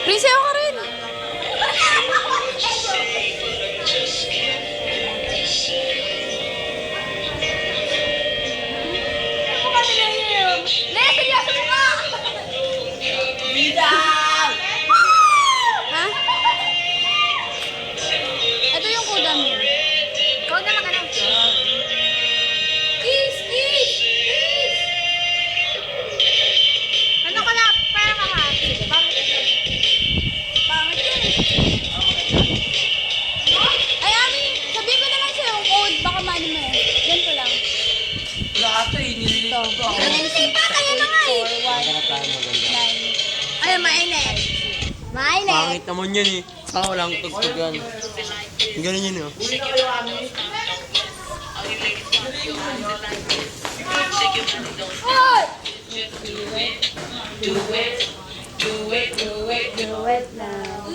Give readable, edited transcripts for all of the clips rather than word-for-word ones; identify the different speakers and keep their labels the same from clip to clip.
Speaker 1: Prinseo ka rin. Ha? Ito yung kuda mo.
Speaker 2: Ikaw na lang ano? Kiss! Kiss! Kiss! Ano ka na? Para ka ha? Sige, bakit? Pangit yun eh.
Speaker 1: Ay, Ami, sabihin ko naman sa'yo yung code. Baka mali mo eh. Yan ko lang.
Speaker 3: Wala ito eh, nililito ko ako.
Speaker 2: Kaya na nga eh.
Speaker 1: 9.
Speaker 2: Ay, mainit. Mainit.
Speaker 3: Pangit naman yan eh. Saka walang tugtugan. Ganun yun oh.
Speaker 2: Hoy!
Speaker 1: Do it now.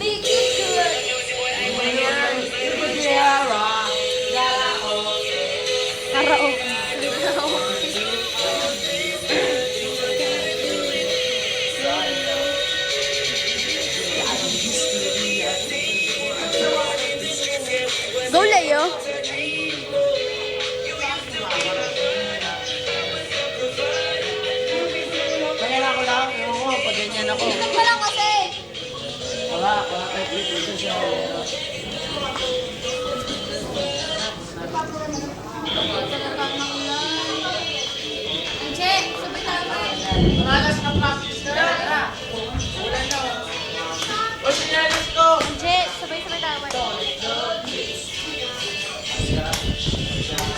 Speaker 1: Karaoke. Go, Leo.
Speaker 3: Kaya ako lang, ewan ko, pag ganyan ako.
Speaker 2: Tignan mo lang kasi.
Speaker 3: Wala kayo dito siya.
Speaker 2: Che, sabay tayo.
Speaker 3: Malas na practice na. Tara. Ulan na. O, sinalis ko.
Speaker 2: Che, sabay-sabay tayo.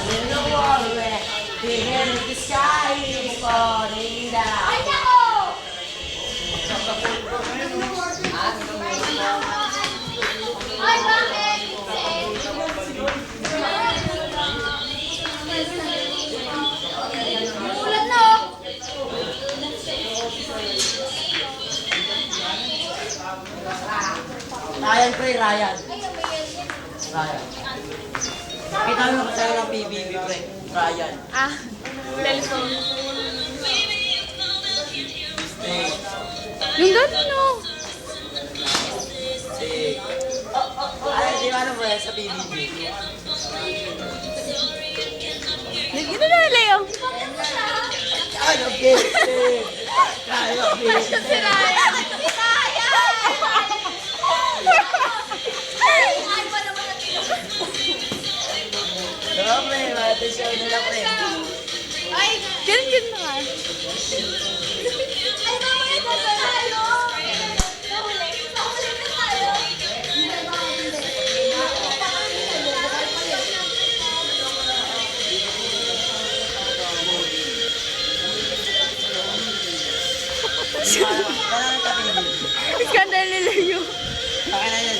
Speaker 3: In the water, the hand of the sky is falling down.
Speaker 2: Ay, nako! Ay, bakit? Ulan na oh.
Speaker 3: Ryan pre, Ryan. Ryan. Kita mo kasi ng PBB pre. Ryan.
Speaker 1: Ah, telephone.
Speaker 3: Eh,
Speaker 1: Yung gano'n, no?
Speaker 3: ay, di ba ano pre sa PBB?
Speaker 1: Ito na, Leo.
Speaker 3: Ano, Biste? Kaya, Biste.
Speaker 1: Si Ryan.
Speaker 2: Ay, ba naman natin?
Speaker 3: Diba pre, mati show nila pre.
Speaker 2: Ay,
Speaker 1: Ganun na nga.
Speaker 2: ay, mamaya na tayo. Nahuli. Nahuli na tayo. Hindi, baka hindi. Baka hindi.
Speaker 3: Parang ka PBB.
Speaker 1: Skandal ni Leo.
Speaker 3: Bakit na yun,